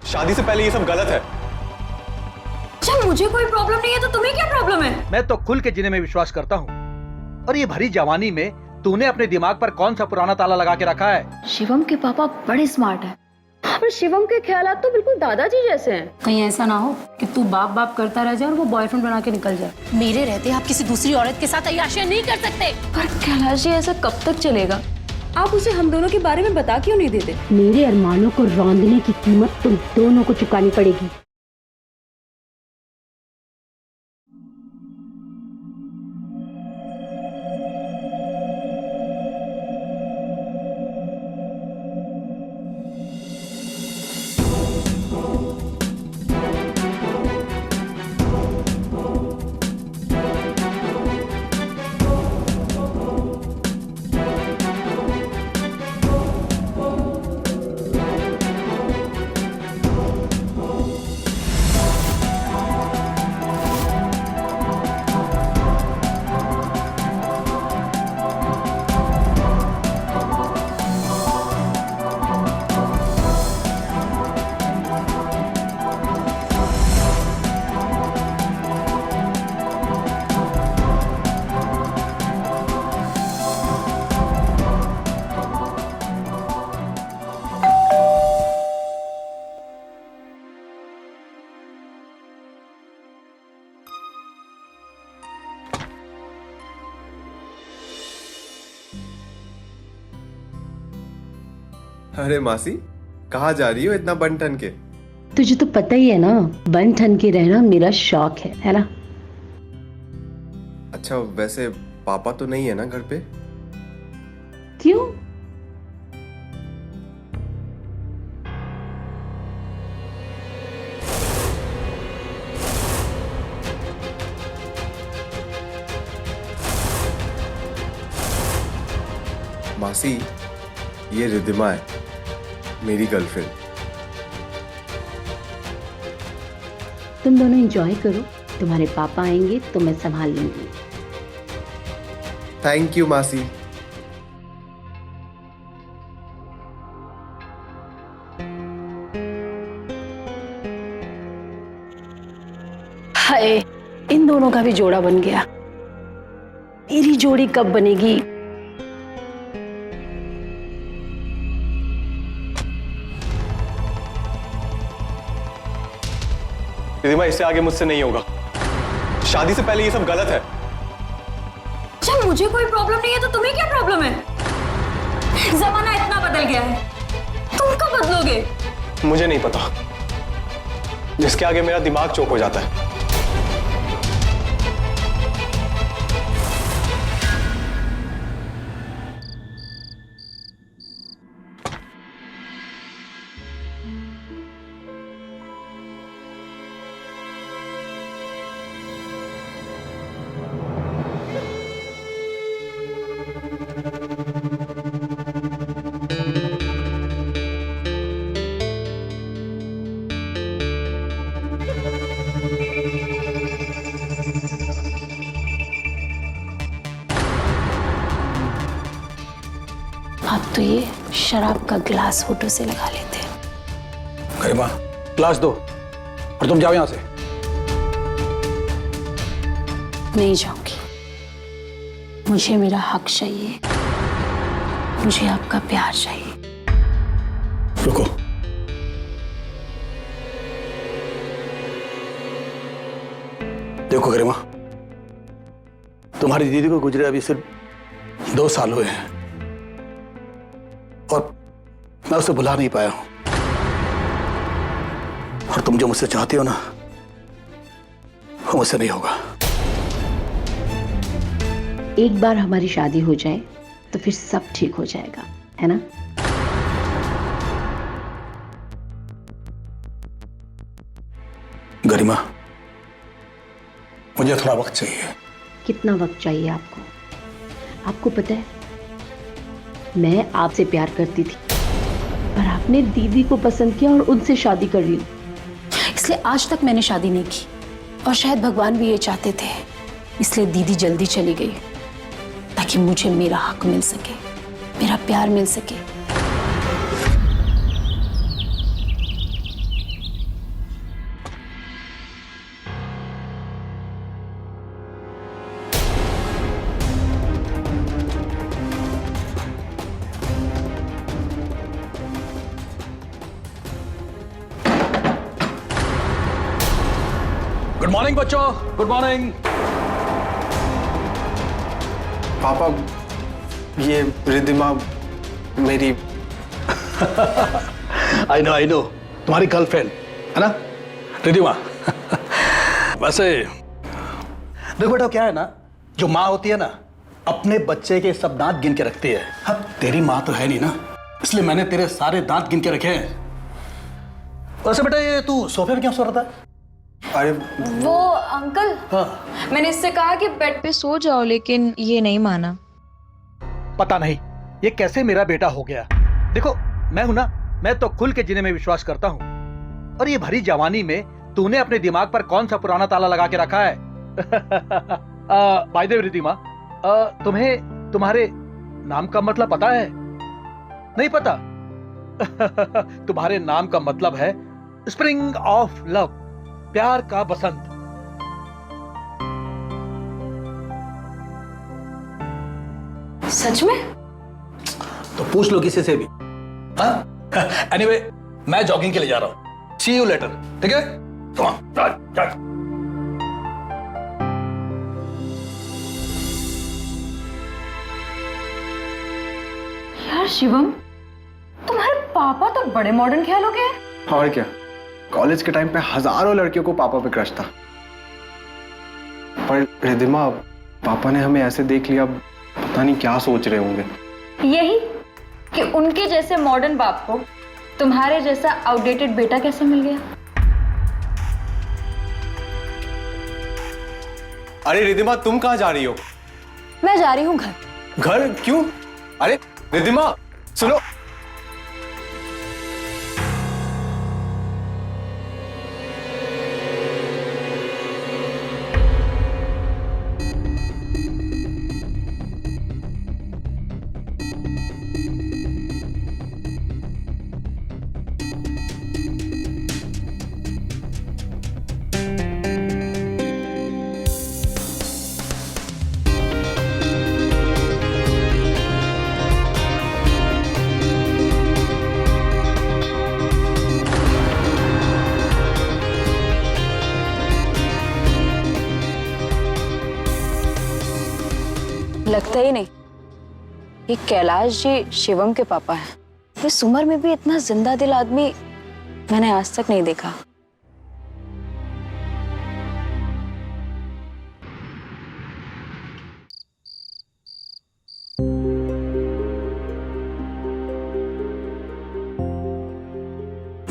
शादी से पहले ये सब गलत है। जब मुझे कोई प्रॉब्लम नहीं है तो तुम्हें क्या प्रॉब्लम है? मैं तो खुल के जीने में विश्वास करता हूँ, और ये भरी जवानी में तूने अपने दिमाग पर कौन सा पुराना ताला लगा के रखा है? शिवम के पापा बड़े स्मार्ट हैं, और शिवम के ख्यालात तो बिल्कुल दादाजी जैसे हैं। कहीं ऐसा ना हो कि तू बाप बाप करता रह जाए और वो बॉयफ्रेंड बना के निकल जाए। मेरे रहते आप किसी दूसरी औरत के साथ अय्याशियां नहीं कर सकते। पर कैलाश जी, ऐसा कब तक चलेगा? आप उसे हम दोनों के बारे में बता क्यों नहीं देते? मेरे अरमानों को रौंदने की कीमत तुम दोनों को चुकानी पड़ेगी। अरे मासी, कहाँ जा रही हो इतना बन ठन के? तुझे तो पता ही है ना, बन ठन के रहना मेरा शौक है ना? अच्छा, वैसे पापा तो नहीं है ना घर पे? क्यों? मासी, ये रिद्धिमा है, मेरी गर्लफ्रेंड। तुम दोनों एंजॉय करो, तुम्हारे पापा आएंगे तो मैं संभाल लूंगी। थैंक यू मासी। हाय, इन दोनों का भी जोड़ा बन गया। मेरी जोड़ी कब बनेगी? रिद्धिमा, इससे आगे मुझसे नहीं होगा। शादी से पहले ये सब गलत है। जब मुझे कोई प्रॉब्लम नहीं है तो तुम्हें क्या प्रॉब्लम है? जमाना इतना बदल गया है, तुम कब बदलोगे? मुझे नहीं पता, जिसके आगे मेरा दिमाग चौक हो जाता है। अब तो ये शराब का गिलास होठों से लगा लेते हैं। गरिमा, ग्लास दो और तुम जाओ यहां से। नहीं जाऊंगी, मुझे मेरा हक चाहिए, मुझे आपका प्यार चाहिए। रुको, देखो गरिमा, तुम्हारी दीदी को गुजरे अभी सिर्फ 2 साल हुए हैं और मैं उसे भुला नहीं पाया हूं। और तुम जो मुझसे चाहती हो ना, वो मुझसे नहीं होगा। एक बार हमारी शादी हो जाए तो फिर सब ठीक हो जाएगा, है ना? गरिमा, मुझे थोड़ा वक्त चाहिए। कितना वक्त चाहिए आपको? आपको पता है, मैं आपसे प्यार करती थी, पर आपने दीदी को पसंद किया और उनसे शादी कर ली। इसलिए आज तक मैंने शादी नहीं की, और शायद भगवान भी ये चाहते थे, इसलिए दीदी जल्दी चली गई ताकि मुझे मेरा हक मिल सके, मेरा प्यार मिल सके। गुड मॉर्निंग बच्चों, गुड मॉर्निंग। पापा, ये रिद्धिमा मेरी आई नो, तुम्हारी गर्लफ्रेंड है ना रिद्धिमा। वैसे देखो बेटा, क्या है ना, जो माँ होती है ना, अपने बच्चे के सब दांत गिन के रखती है। हाँ, तेरी माँ तो है नहीं ना, इसलिए मैंने तेरे सारे दांत गिन के रखे हैं। वैसे बेटा, ये तू सोफे पे क्यों सो रहा था? अरे वो अंकल, हाँ, मैंने इससे कहा कि बेड पे सो जाओ, लेकिन ये नहीं माना। पता नहीं ये कैसे मेरा बेटा हो गया। देखो मैं हूं ना, मैं तो खुल के जीने में विश्वास करता हूं, और ये भरी जवानी में तूने अपने दिमाग पर कौन सा पुराना ताला लगा के रखा है? बाय द वे रिद्धिमा, तुम्हें तुम्हारे नाम का मतलब पता है? नहीं पता? तुम्हारे नाम का मतलब है स्प्रिंग ऑफ लव, प्यार का बसंत। सच में? तो पूछ लो किसी से भी। हाँ, एनीवे, मैं जॉगिंग के लिए जा रहा हूँ। सी यू लेटर, ठीक है? Come on, चल। यार शिवम, तुम्हारे पापा तो बड़े मॉडर्न ख्यालों के हैं। और क्या, कॉलेज के टाइम पे हजारों लड़कियों को पापा पे क्रश था, पर रिद्धिमा पापा ने हमें ऐसे देख लिया, पता नहीं क्या सोच रहे होंगे। यही कि उनके जैसे मॉडर्न बाप को तुम्हारे जैसा आउटडेटेड बेटा कैसे मिल गया। अरे रिद्धिमा, तुम कहाँ जा रही हो? मैं जा रही हूँ घर। घर क्यों? अरे रिद्धिमा सुनो। लगता ही नहीं ये कैलाश जी शिवम के पापा हैं। इस उम्र में भी इतना जिंदा दिल आदमी मैंने आज तक नहीं देखा।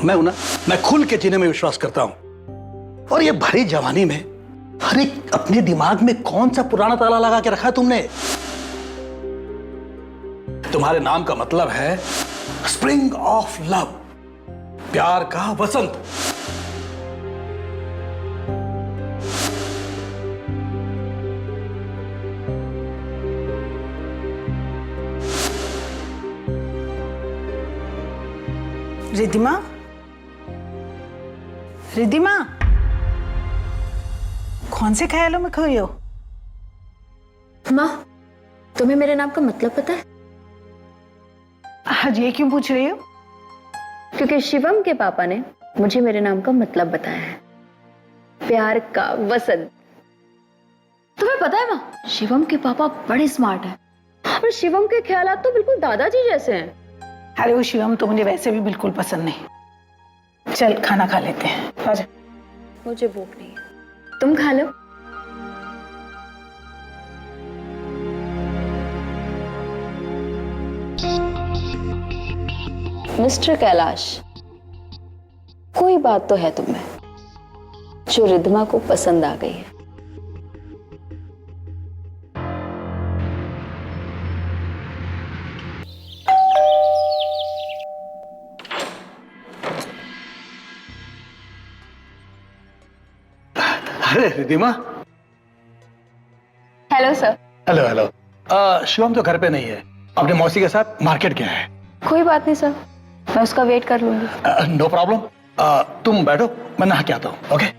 मैं हूं ना, मैं खुल के जीने में विश्वास करता हूं, और ये भरी जवानी में अरे अपने दिमाग में कौन सा पुराना ताला लगा के रखा है तुमने? तुम्हारे नाम का मतलब है स्प्रिंग ऑफ लव, प्यार का वसंत। रिद्धिमा, रिद्धिमा, कौन से ख्यालों में खोई हो? माँ, तुम्हें मेरे नाम का मतलब पता है? आज ये क्यों पूछ रही हो? क्योंकि शिवम के पापा ने मुझे मेरे नाम का मतलब बताया है, प्यार का वसंत। तुम्हें पता है माँ, शिवम के पापा बड़े स्मार्ट हैं, और शिवम के ख्यालात तो बिल्कुल दादाजी जैसे हैं। अरे वो शिवम तो मुझे वैसे भी बिल्कुल पसंद नहीं। चल खाना खा लेते हैं, आजा। मुझे भूख नहीं है, तुम खा लो। मिस्टर कैलाश, कोई बात तो है तुम्हें जो रिद्धिमा को पसंद आ गई है। अरे Riddhima. Hello sir. Hello hello. Shivam तो घर पे नहीं है, अपने मौसी के साथ मार्केट गया है। कोई बात नहीं सर, मैं उसका वेट कर लूंगी। नो प्रॉब्लम, तुम बैठो, मैं नहा के आता हूँ। ओके।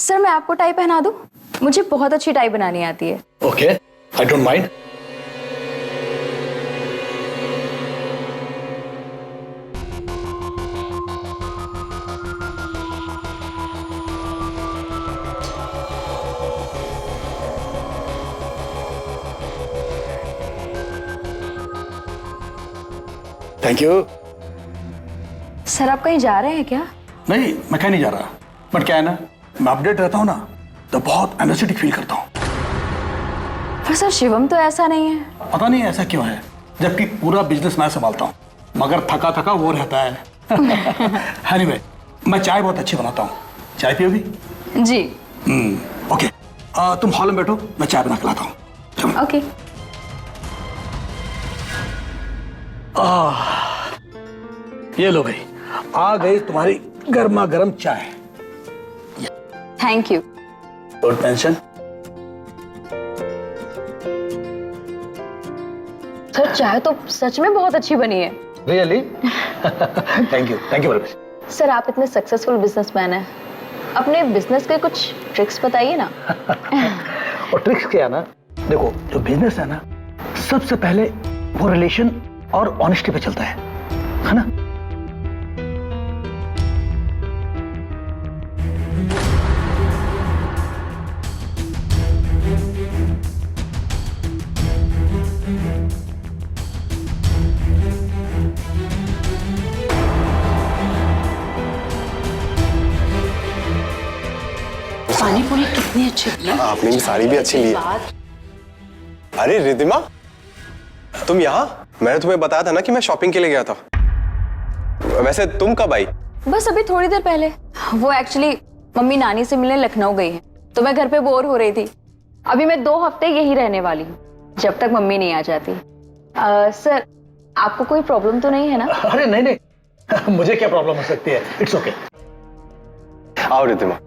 सर मैं आपको टाई पहना दूं? मुझे बहुत अच्छी टाई बनानी आती है। Okay, I don't mind. Thank you. Sir आप कहीं जा रहे हैं क्या? नहीं, मैं कहीं नहीं जा रहा, बट क्या है ना, मैं अपडेट रहता हूँ ना तो बहुत एनर्जेटिक फील करता हूँ। पर सर शिवम तो ऐसा नहीं है। पता नहीं ऐसा क्यों है, जबकि पूरा बिजनेस मैं संभालता हूँ, मगर थका थका वो रहता है। एनीवे, मैं चाय बहुत अच्छी बनाता हूँ, चाय पियोगी? जी। ओके, तुम हॉल में बैठो, मैं चाय बना के लाता हूँ। ओके। ये लो भाई, आ गई तुम्हारी गर्मा गर्म चाय। Thank you. Don't tension. Sir चाय तो सच में बहुत अच्छी बनी है। Really? Thank you very much. Sir आप इतने सक्सेसफुल बिजनेसमैन हैं, अपने बिजनेस के कुछ ट्रिक्स बताइए ना। और ट्रिक्स क्या है ना, देखो जो बिजनेस है ना, सबसे पहले वो रिलेशन और ऑनेस्टी पे चलता है ना? पानी पूरी कितनी अच्छी बनी। आपने भी साड़ी भी अच्छी ली है। अरे रिद्धिमा, तुम यहाँ? मैंने तुम्हें बताया था ना कि मैं शॉपिंग के लिए गया था। वैसे तुम कब आई? बस अभी थोड़ी देर पहले। वो एक्चुअली मम्मी नानी से मिलने लखनऊ गई है, तो मैं घर पे बोर हो रही थी। अभी मैं 2 हफ्ते यही रहने वाली हूँ, जब तक मम्मी नहीं आ जाती। सर आपको कोई प्रॉब्लम तो नहीं है ना? अरे नहीं, मुझे क्या प्रॉब्लम हो सकती है, इट्स ओके। आओ रिद्धिमा।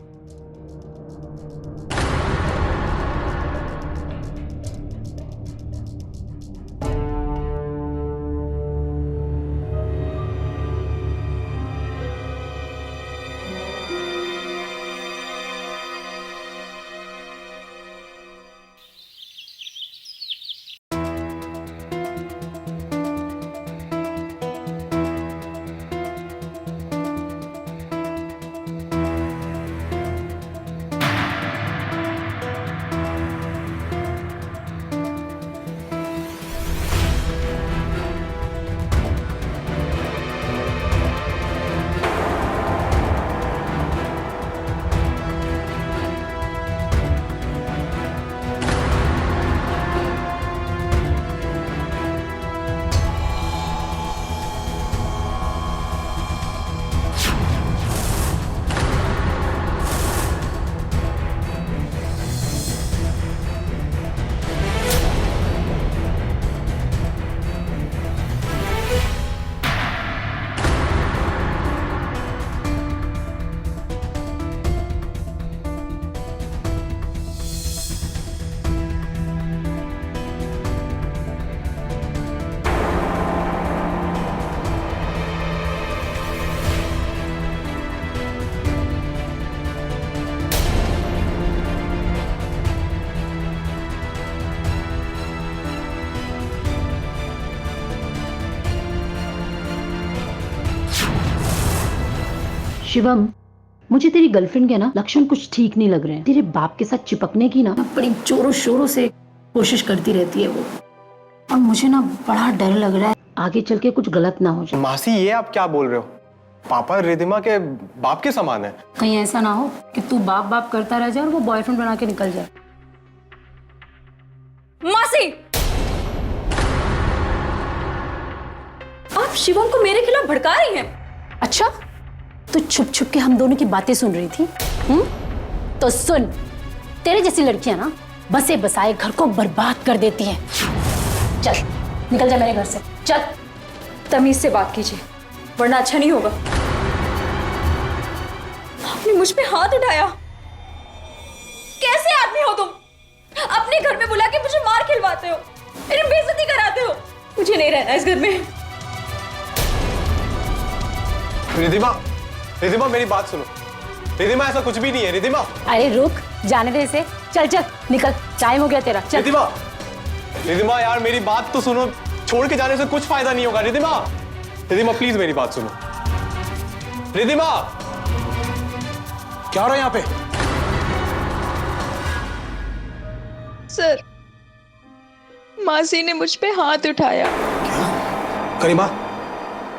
शिवम, मुझे तेरी गर्लफ्रेंड के ना लक्षण कुछ ठीक नहीं लग रहे हैं। तेरे बाप के साथ चिपकने की ना बड़ी जोरों शोरों से कोशिश करती रहती है वो, और मुझे ना बड़ा डर लग रहा है आगे चल के कुछ गलत ना हो जाए। मासी ये आप क्या बोल रहे हो? पापा रिद्धिमा के बाप के समान है। कहीं ऐसा ना हो कि तू बाप बाप करता रह जाए और वो बॉयफ्रेंड बना के निकल जाए। मासी, आप शिवम को मेरे खिलाफ भड़का रही हैं। अच्छा, तो छुप छुप के हम दोनों की बातें सुन रही थी? तो सुन, तेरे जैसी लड़कियां ना बसे बसाए घर को बर्बाद कर देती हैं। चल निकल जा मेरे घर से, चल। तमीज से बात कीजिए, वरना अच्छा नहीं होगा। आपने मुझ पे हाथ उठाया। कैसे आदमी हो तुम? अपने घर में बुला के मुझे मार खिलवाते हो, मेरी बेइज्जती कराते हो। मुझे नहीं रहना इस घर में। रिद्धिमा, रिद्धिमा मेरी बात सुनो। रिधिमा ऐसा कुछ भी नहीं है रिधिमा। अरे रुक, जाने दे इसे। चल चल निकल, टाइम हो गया तेरा। चल रिधिमा, रिधिमा यार मेरी बात तो सुनो, छोड़ के जाने से कुछ फायदा नहीं होगा। रिधिमा, रिधिमा प्लीज मेरी बात सुनो। रिधिमा, क्या हो रहा है यहाँ पे? सर, मासी ने मुझ पे हाथ उठाया। करीमा,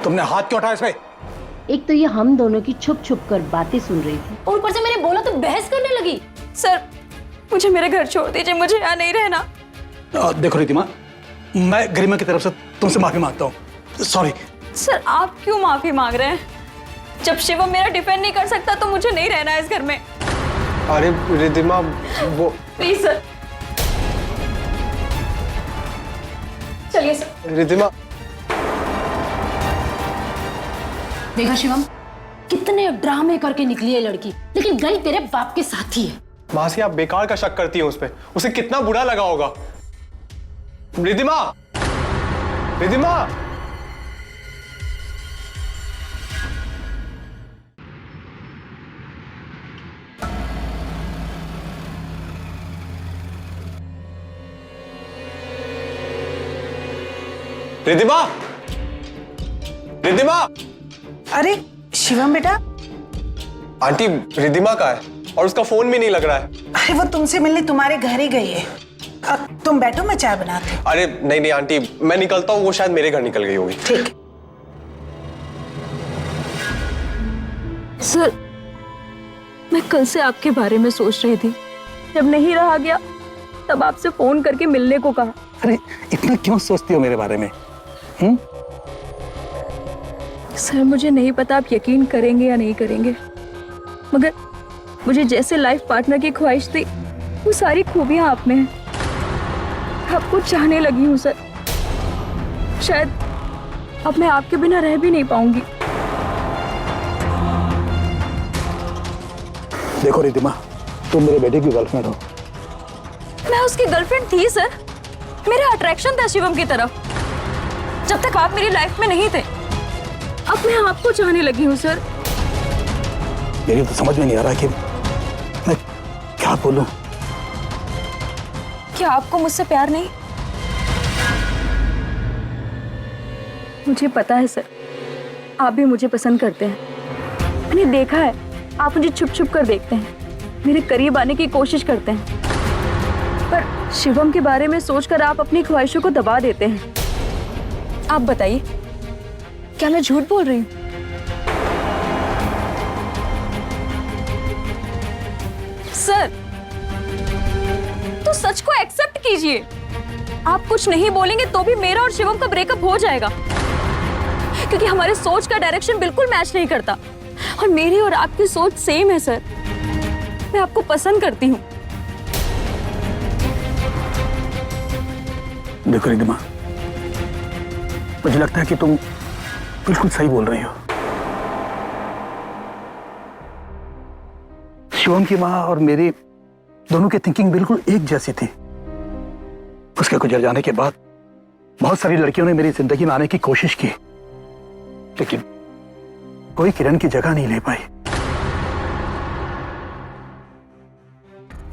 तुमने हाथ क्यों उठाया इस पे? एक तो ये हम दोनों की छुप छुप कर बातें सुन रही थी, और ऊपर से मैंने बोला तो बहस करने लगी। सर, मुझे मेरे घर छोड़ दीजिए, मुझे यहाँ नहीं रहना। देखो रिधिमा, मैं गरिमा की तरफ से तुमसे माफी मांगता हूँ। सॉरी। सर, आप क्यों माफी मांग रहे हैं? जब शिवम मेरा डिफेंड नहीं कर सकता तो मुझे नहीं रहना है इस घर में। अरे रिधिमा वो प्लीज सर, चलिए सर। रिधिमा, देखा शिवम, कितने ड्रामे करके निकली है लड़की, लेकिन गई तेरे बाप के साथ ही है। मासी आप बेकार का शक करती हैं उस पे, उसे कितना बुरा लगा होगा। रिधिमा, रिधिमा, रिधिमा, रिधिमा। अरे शिवम बेटा, आंटी रिधिमा का है और उसका फोन भी नहीं लग रहा है। अरे वो तुमसे मिलने तुम्हारे घर ही गई है। अब तुम बैठो, मैं चाय बनाती हूँ। अरे नहीं नहीं आंटी, मैं निकलता हूँ, वो शायद मेरे घर निकल गई होगी। ठीक। सर, मैं कल से आपके बारे में सोच रही थी। जब नहीं रहा गया तब आपसे फोन करके मिलने को कहा। अरे इतना क्यों सोचती हो मेरे बारे में? सर, मुझे नहीं पता आप यकीन करेंगे या नहीं करेंगे, मगर मुझे जैसे लाइफ पार्टनर की ख्वाहिश थी वो सारी खूबियां आप में हैं। आपको चाहने लगी हूँ सर। शायद अब मैं आपके बिना रह भी नहीं पाऊंगी। देखो रिधिमा, तुम मेरे बेटे की गर्लफ्रेंड हो। मैं उसकी गर्लफ्रेंड थी सर, मेरा अट्रैक्शन था शिवम की तरफ, जब तक आप मेरी लाइफ में नहीं थे। अब मैं आपको चाहने लगी हूँ सर। मेरी तो समझ में नहीं आ रहा कि मैं क्या बोलूं। क्या आपको मुझसे प्यार नहीं? मुझे पता है सर, आप भी मुझे पसंद करते हैं। मैंने देखा है, आप मुझे छुप छुप कर देखते हैं, मेरे करीब आने की कोशिश करते हैं, पर शिवम के बारे में सोचकर आप अपनी ख्वाहिशों को दबा देते हैं। आप बताइए, क्या मैं झूठ बोल रही हूँ? सर, तो सच को एक्सेप्ट कीजिए। आप कुछ नहीं बोलेंगे तो भी मेरा और शिवम का ब्रेकअप हो जाएगा, क्योंकि हमारे सोच का डायरेक्शन बिल्कुल मैच नहीं करता, और मेरी और आपकी सोच सेम है सर। मैं आपको पसंद करती हूँ। देखो रिधिमा, मुझे लगता है कि तुम बिल्कुल सही बोल रही हो। शिवम की माँ और मेरी दोनों की थिंकिंग बिल्कुल एक जैसी थी। उसके गुजर जाने के बाद बहुत सारी लड़कियों ने मेरी जिंदगी में आने की कोशिश की, लेकिन कोई किरण की जगह नहीं ले पाई।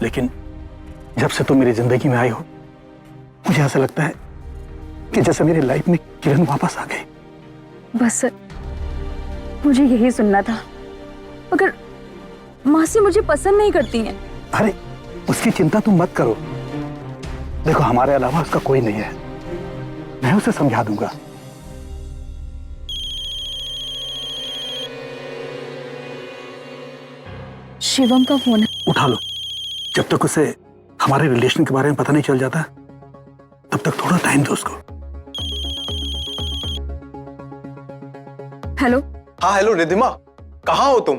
लेकिन जब से तुम मेरी जिंदगी में आई हो, मुझे ऐसा लगता है कि जैसे मेरी लाइफ में किरण वापस आ गई। बस सर, मुझे यही सुनना था, मगर मासी मुझे पसंद नहीं करती हैं। अरे उसकी चिंता तुम मत करो। देखो, हमारे अलावा उसका कोई नहीं है, मैं उसे समझा दूंगा। शिवम का फोन है। उठा लो। जब तक उसे हमारे रिलेशन के बारे में पता नहीं चल जाता, तब तक थोड़ा टाइम दो उसको। हेलो। हाँ हेलो रिधिमा, कहाँ हो तुम?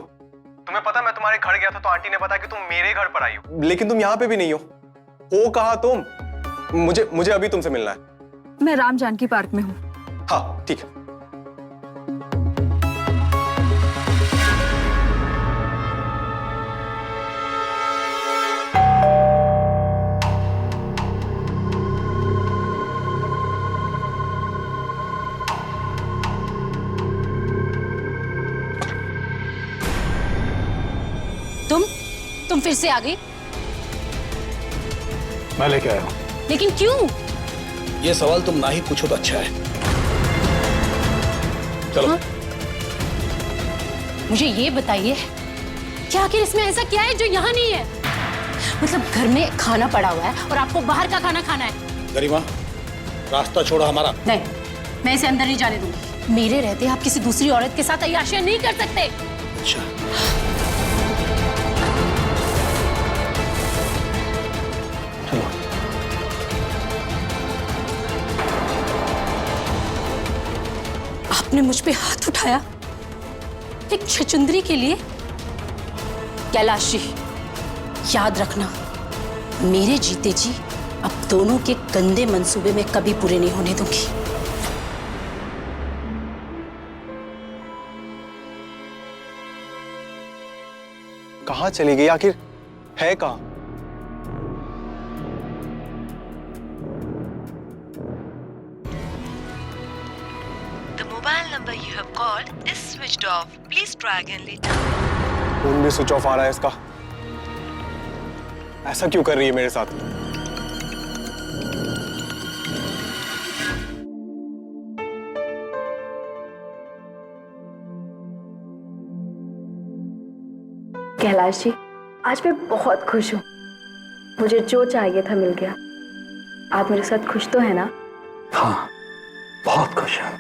तुम्हें पता मैं तुम्हारे घर गया था तो आंटी ने बताया कि तुम मेरे घर पर आई हो, लेकिन तुम यहाँ पे भी नहीं हो कहाँ तुम? मुझे अभी तुमसे मिलना है। मैं राम जानकी पार्क में हूँ। हाँ ठीक है। तुम फिर से आ गई? मैं लेके आया हूं। लेकिन क्यों? ये सवाल तुम ना ही पूछो तो अच्छा है। चलो। हाँ? मुझे ये बताइए कि आखिर इसमें ऐसा क्या है जो यहाँ नहीं है? मतलब घर में खाना पड़ा हुआ है और आपको बाहर का खाना खाना है। गरिमा, रास्ता छोड़ो हमारा। नहीं, मैं इसे अंदर नहीं जाने दूंगी। मेरे रहते आप किसी दूसरी औरत के साथ अय्याशियां नहीं कर सकते। अच्छा। चलो। आपने मुझ पे हाथ उठाया एक छचुंदरी के लिए? कैलाश जी, याद रखना, मेरे जीते जी अब दोनों के गंदे मंसूबे में कभी पूरे नहीं होने दूंगी। कहाँ चली गई आखिर? है कहाँ? The mobile number you have called is switched off. Please try again later. Phone भी स्विच ऑफ आ रहा है इसका। ऐसा क्यों कर रही है मेरे साथ? कैलाश जी, आज मैं बहुत खुश हूँ। मुझे जो चाहिए था मिल गया। आप मेरे साथ खुश तो है ना? हाँ, बहुत खुश है।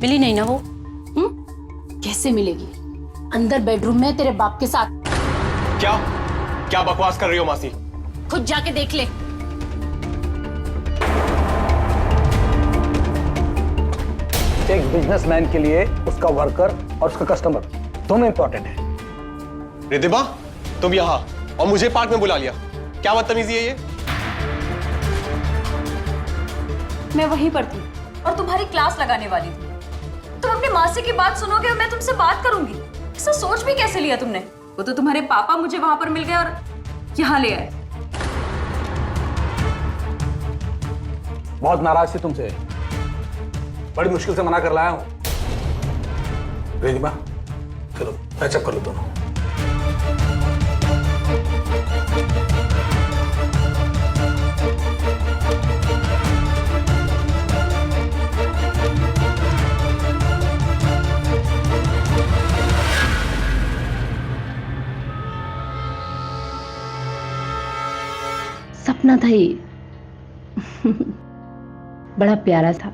मिली नहीं ना वो? कैसे मिलेगी? अंदर बेडरूम में तेरे बाप के साथ। क्या क्या बकवास कर रही हो मासी? खुद जाके देख ले। एक बिजनेसमैन के लिए उसका वर्कर और उसका कस्टमर दोनों इंपॉर्टेंट है। रिद्धिमा, तुम यहाँ और मुझे पार्क में बुला लिया। क्या बदतमीजी है ये? मैं वहीं पर थी और तुम्हारी क्लास लगाने वाली थी। तुम अपनी मासी की बात सुनोगे और मैं तुमसे बात करूंगी। ऐसा सोच भी कैसे लिया तुमने? वो तो तुम्हारे पापा मुझे वहां पर मिल गए और यहाँ ले आए। बहुत नाराज थी तुमसे, बड़ी मुश्किल से मना कर लाया हूं। रिद्धिमा, चलो पैचअप कर लो दोनों। सपना था ये। बड़ा प्यारा था,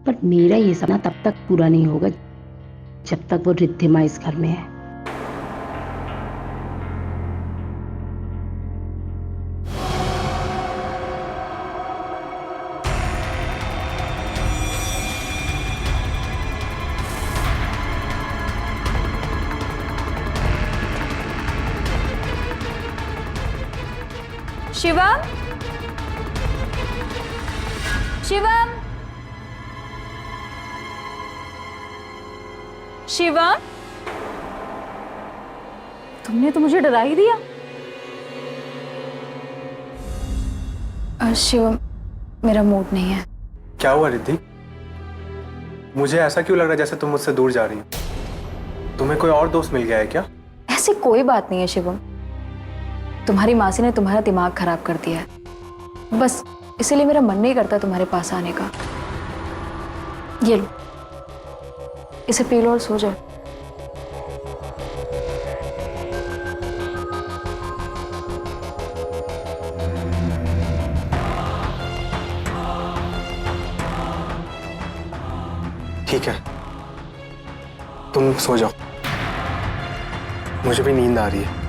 पर मेरा ये सपना तब तक पूरा नहीं होगा जब तक वो रिद्धिमा इस घर में है। शिवम, शिवम, शिवम, तुमने तो मुझे डरा ही दिया। शिवम, मेरा मूड नहीं है। क्या हुआ रिद्धि? मुझे ऐसा क्यों लग रहा है जैसे तुम मुझसे दूर जा रही हो? तुम्हें कोई और दोस्त मिल गया है क्या? ऐसी कोई बात नहीं है शिवम। तुम्हारी मासी ने तुम्हारा दिमाग खराब कर दिया है, बस इसीलिए मेरा मन नहीं करता तुम्हारे पास आने का। ये लो, इसे पी लो और सो जाओ। ठीक है, तुम सो जाओ, मुझे भी नींद आ रही है।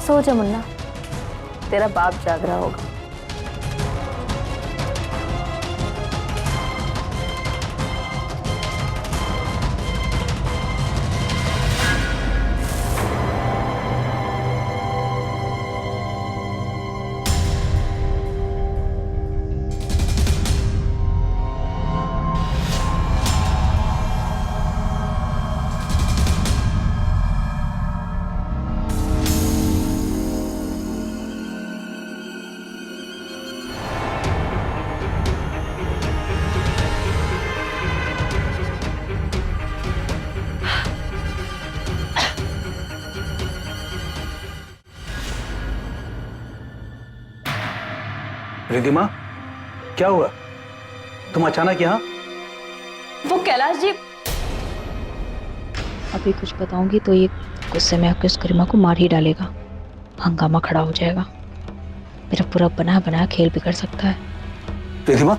सो जा मुन्ना, तेरा बाप जाग रहा होगा। रिद्धिमा, क्या हुआ? तुम अचानक यहाँ? वो कैलाश जी, अभी कुछ बताऊंगी तो ये गुस्से में आकर उस गरिमा को मार ही डालेगा। हंगामा खड़ा हो जाएगा। मेरा पूरा बना बना खेल बिगड़ सकता है। रिद्धिमा,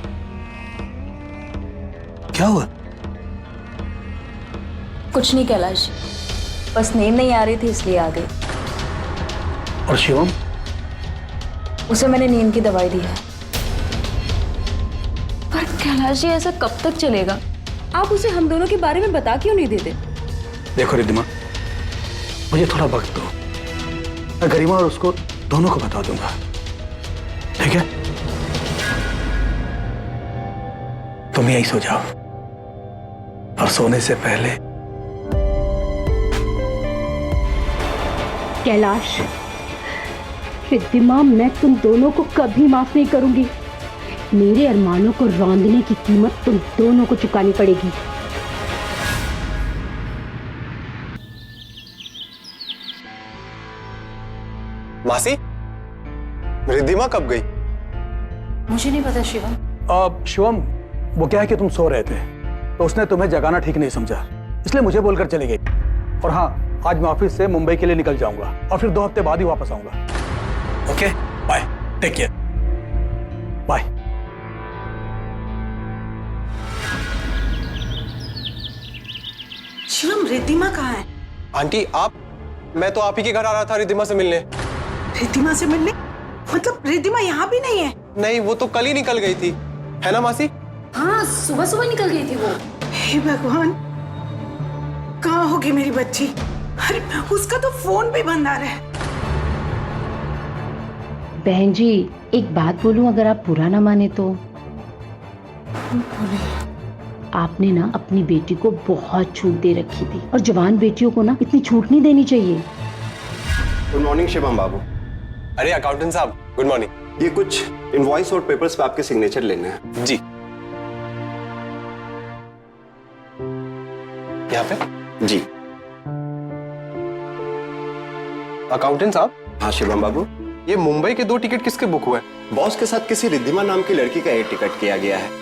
क्या हुआ? कुछ नहीं कैलाश, बस नींद नहीं आ रही थी इसलिए आ गई। और शिवम? उसे मैंने नींद की दवाई दी है। पर कैलाश जी, ऐसा कब तक चलेगा? आप उसे हम दोनों के बारे में बता क्यों नहीं देते? देखो रिद्धिमा, मुझे थोड़ा वक्त दो, मैं गरिमा और उसको दोनों को बता दूंगा, ठीक है? तुम यहीं सो जाओ और सोने से पहले कैलाश, रिद्धिमा, मैं तुम दोनों को कभी माफ नहीं करूंगी। मेरे अरमानों को रौंदने की कीमत तुम दोनों को चुकानी पड़ेगी। मासी, रिद्धिमा कब गई? मुझे नहीं पता शिवम। शिवम, वो क्या है कि तुम सो रहे थे तो उसने तुम्हें जगाना ठीक नहीं समझा, इसलिए मुझे बोलकर चली गई। और हाँ, आज मैं ऑफिस से मुंबई के लिए निकल जाऊंगा और फिर 2 हफ्ते बाद ही वापस आऊंगा। Okay, bye, take care, bye. Shivam, Riddhima कहाँ है? आंटी आप, मैं तो आप ही के घर आ रहा था रिद्धिमा से मिलने। रिद्धिमा से मिलने? मतलब रिद्धिमा यहाँ भी नहीं है? नहीं, वो तो कल ही निकल गई थी, है ना मासी? हाँ, सुबह सुबह निकल गई थी वो। हे भगवान, कहाँ होगी मेरी बच्ची? अरे उसका तो फोन भी बंद आ रहा है। बहन जी, एक बात बोलूं, अगर आप बुरा ना माने तो। आपने ना अपनी बेटी को बहुत छूट दे रखी थी और जवान बेटियों को ना इतनी छूट नहीं देनी चाहिए। गुड मॉर्निंग शिवम बाबू। अरे अकाउंटेंट साहब, गुड मॉर्निंग। ये कुछ इनवॉइस और पेपर्स पे आपके सिग्नेचर लेने हैं। जी, यहाँ पे? जी। अकाउंटेंट साहब। हाँ शिवम बाबू। ये मुंबई के 2 टिकट किसके बुक हुए? बॉस के साथ किसी रिद्धिमा नाम की लड़की का एयर टिकट किया गया है।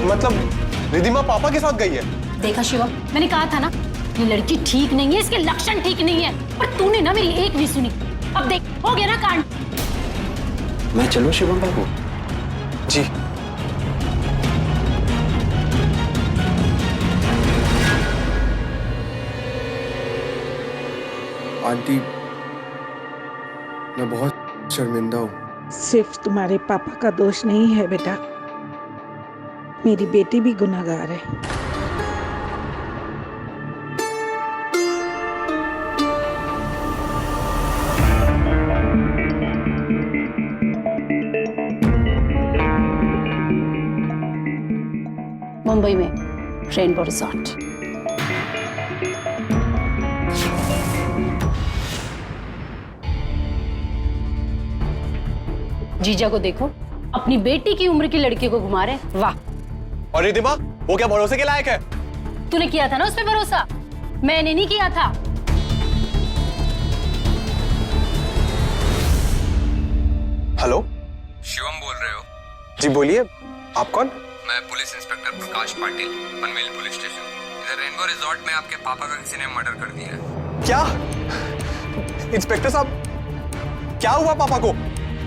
मतलब रिद्धिमा पापा के साथ गई है? देखा शिवम, मैंने कहा था ना, ये लड़की ठीक नहीं है, इसके लक्षण ठीक नहीं है। पर तूने ना मेरी एक नहीं सुनी। अब देख, हो गया ना कांड। मैं चलूं शिवम बाबू? जी। आंटी, मैं बहुत शर्मिंदा हूँ। सिर्फ तुम्हारे पापा का दोष नहीं है बेटा, मेरी बेटी भी गुनहगार है। मुंबई में रेनबो रिजॉर्ट। जीजा को देखो, अपनी बेटी की उम्र की लड़की को घुमा रहे। वाह। और रिद्धिमा, वो क्या भरोसे के लायक है? तूने किया था ना उस पे भरोसा, मैंने नहीं किया था। हेलो, शिवम बोल रहे हो? जी बोलिए, आप कौन? मैं police inspector Prakash Patil, Panvel police station. Rainbow Resort में आपके पापा का किसी ने मर्डर कर दिया है। क्या? इंस्पेक्टर साहब, क्या हुआ पापा को?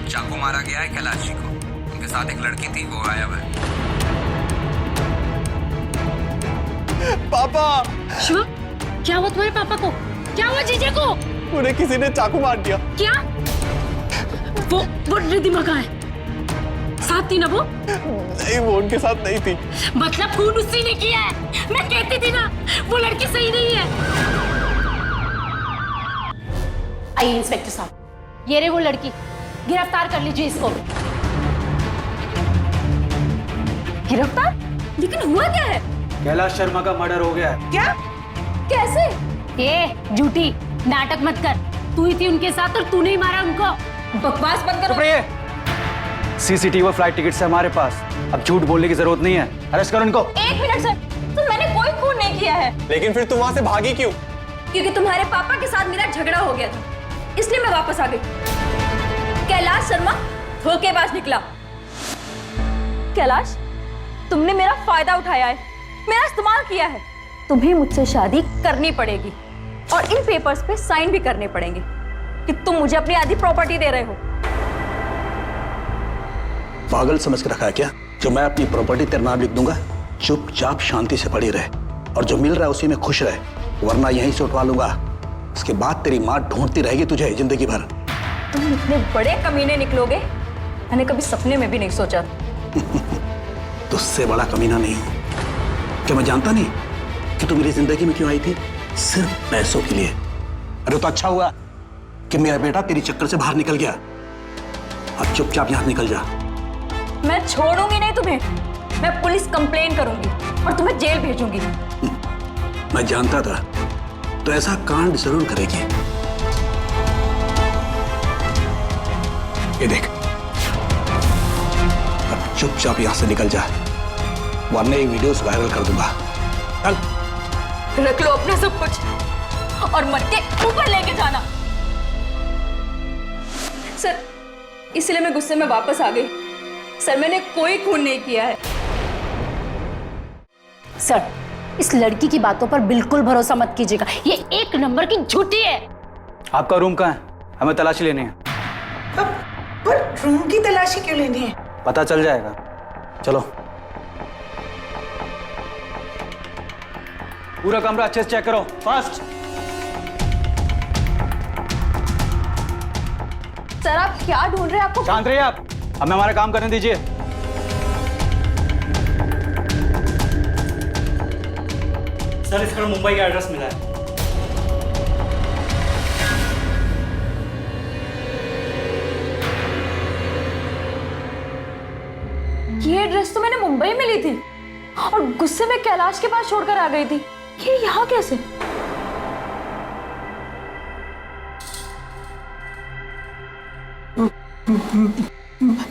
चाकू मारा गया है कैलाश जी को। उनके साथ एक लड़की थी, वो गायब है। पापा! शिवम, क्या हुआ तुम्हारे पापा को? क्या हुआ जीजे को? उन्हें किसी ने चाकू मार दिया। क्या? वो रिद्धिमा कहाँ है? साथ थी ना वो? नहीं, वो उनके साथ नहीं थी। मतलब खून उसी ने किया है। मैं कहती थी ना, वो लड़की सही नहीं है। आइए इंस्पेक्टर साहब, ये रही वो लड़की, गिरफ्तार कर लीजिए इसको। गिरफ्तार? लेकिन हुआ क्या है? कैलाश शर्मा का मर्डर हो गया है। क्या? कैसे? ए झूठी, नाटक मत कर। तू ही थी उनके साथ और तूने ही मारा उनको। बकवास बंद करो। सीसीटीवी फ्लाइट टिकट से हमारे पास, अब झूठ बोलने की जरूरत नहीं है। अरेस्ट करो इनको। 1 मिनट सर, तो मैंने कोई खून नहीं किया है। लेकिन फिर तुम वहां से भागी क्यों? क्योंकि तुम्हारे पापा के साथ मेरा झगड़ा हो गया था, इसलिए मैं वापस आ गई। कैलाश शर्मा धोखेबाज निकला। कैलाश, तुमने मेरा फायदा उठाया है, मेरा इस्तेमाल किया है। तुम्हें मुझसे शादी करनी पड़ेगी और इन पेपर्स पे साइन भी करने पड़ेंगे कि तुम मुझे अपनी आधी प्रॉपर्टी दे रहे हो। पागल समझ के रखा है क्या? जो मैं अपनी प्रॉपर्टी तेरे नाम लिख दूंगा, चुपचाप शांति से पड़ी रहे और जो मिल रहा है उसी में खुश रहे, वरना यहीं से उठवा लूंगा। उसके बाद तेरी माँ ढूंढती रहेगी तुझे जिंदगी भर। तुम इतने बड़े कमीने निकलोगे, मैंने कभी सपने में भी नहीं सोचा। तुझसे बड़ा कमीना नहीं हूं। क्या मैं जानता नहीं कि तू मेरी जिंदगी में क्यों आई थी? सिर्फ पैसों के लिए। अरे तो अच्छा हुआ कि मेरा बेटा तेरी चक्कर से बाहर निकल गया। अब चुपचाप यहां निकल जा। मैं छोड़ूंगी नहीं तुम्हें, मैं पुलिस कंप्लेन करूंगी और तुम्हें जेल भेजूंगी। मैं जानता था तो ऐसा कांड जरूर करेगी। ये देख, अब चुपचाप यहां से निकल जा, वरना ये वीडियोस वायरल कर दूंगा। चल। रख लो अपना सब कुछ और मर के ऊपर लेके जाना। सर, इसलिए मैं गुस्से में वापस आ गई। सर, मैंने कोई खून नहीं किया है। सर, इस लड़की की बातों पर बिल्कुल भरोसा मत कीजिएगा, ये 1 नंबर की झूठी है। आपका रूम कहाँ है? हमें तलाशी लेनी है। पर रूम की तलाशी क्यों लेनी है? पता चल जाएगा, चलो। पूरा कमरा अच्छे से चेक करो, फास्ट। सर, आप क्या ढूंढ रहे हैं? आपको शांत रहिए आप, हमें हमारा काम करने दीजिए। सर, इसका मुंबई का एड्रेस मिला है। ये एड्रेस तो मैंने मुंबई में ली थी और गुस्से में कैलाश के पास छोड़कर आ गई थी। ये यहाँ कैसे?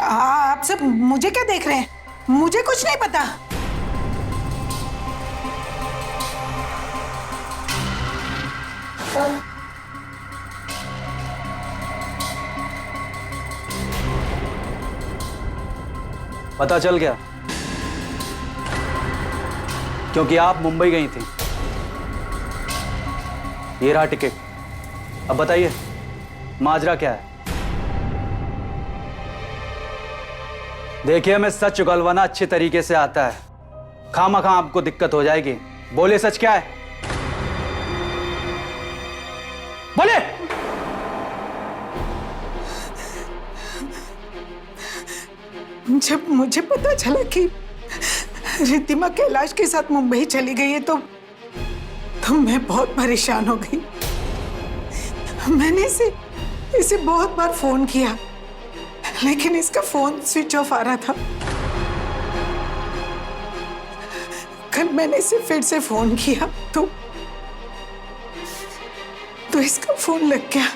आप सब मुझे क्या देख रहे हैं? मुझे कुछ नहीं पता। पता चल गया, क्योंकि आप मुंबई गई थी। ये रहा टिकट। अब बताइए, माजरा क्या है? देखिए, हमें सच उगलवाना अच्छे तरीके से आता है, खामखा आपको दिक्कत हो जाएगी। बोले, सच क्या है? बोले। जब मुझे पता चला कि रिद्धिमा कैलाश के साथ मुंबई चली गई है तो मैं बहुत परेशान हो गई। मैंने इसे बहुत बार फोन किया, लेकिन इसका फोन स्विच ऑफ आ रहा था। कल मैंने इसे फिर से फोन किया तो इसका फोन लग गया।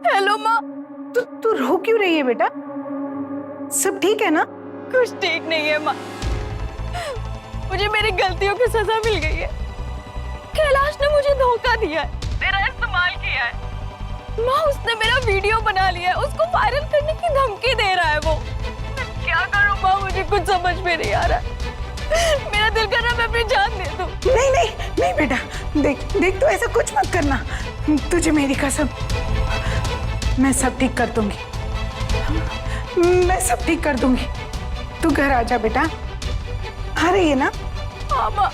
हेलो माँ। तू रो क्यों रही है बेटा? सब ठीक है ना? कुछ ठीक नहीं है माँ, मुझे मेरी गलतियों की सजा मिल गई है। कैलाश ने मुझे धोखा दिया है, मेरा इस्तेमाल किया है। माँ उसने मेरा वीडियो बना लिया है, उसको वायरल करने की धमकी दे रहा है वो। मैं क्या करूं माँ, मुझे कुछ समझ में नहीं आ रहा है। मेरा दिल कर रहा है मैं अपनी जान दे दूं। नहीं नहीं नहीं बेटा, देख देख, तो ऐसा कुछ मत करना, तुझे मेरी कसम, मैं सब ठीक कर दूंगी, मैं सब ठीक कर दूंगी। तू घर आ जा बेटा, आ रही है ना? हाँ माँ।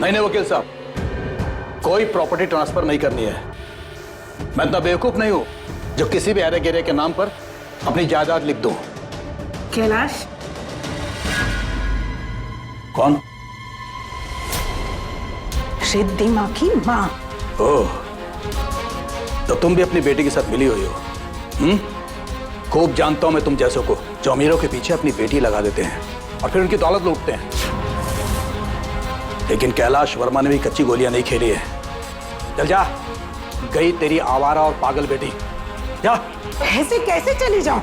नहीं वकील साहब, कोई प्रॉपर्टी ट्रांसफर नहीं करनी है। मैं इतना बेवकूफ नहीं हूं जो किसी भी अरे गिरे के नाम पर अपनी जायदाद लिख दूं। कैलाश? कौन? रिद्धिमा की माँ। ओह, तो तुम भी अपनी बेटी के साथ मिली हुई हो? खूब जानता हूं मैं तुम जैसों को, जो अमीरों के पीछे अपनी बेटी लगा देते हैं और फिर उनकी दौलत लूटते हैं। लेकिन कैलाश वर्मा ने भी कच्ची गोलियां नहीं खेली है। चल जा, गई तेरी आवारा और पागल बेटी, जा। ऐसे कैसे चली जाऊं?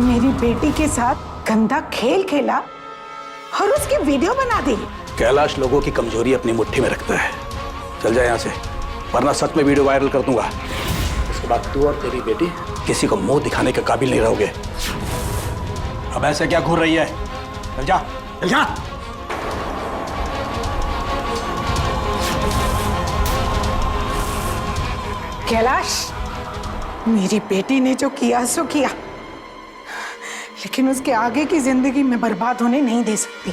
मेरी बेटी के साथ गंदा खेल खेला और उसकी वीडियो बना दी। कैलाश लोगों की कमजोरी अपनी मुट्ठी में रखता है। चल जा यहाँ से, वरना सच में वीडियो वायरल कर दूंगा। इसके बाद तू और तेरी बेटी किसी को मुंह दिखाने के काबिल नहीं रहोगे। अब ऐसे क्या घूर रही है? चल जा, चल जा। कैलाश, मेरी बेटी ने जो किया सो किया, लेकिन उसके आगे की जिंदगी में बर्बाद होने नहीं दे सकती।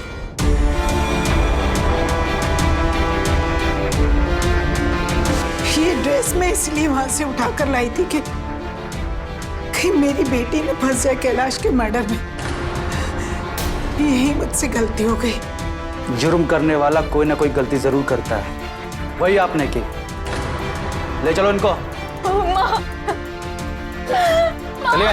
ये ड्रेस मैं इसलिए वहां से उठाकर लाई थी कि कहीं मेरी बेटी ने फंस जाए कैलाश के मर्डर में। यही मुझसे गलती हो गई। जुर्म करने वाला कोई ना कोई गलती जरूर करता है, वही आपने की। ले चलो इनको। माँ, चलिए।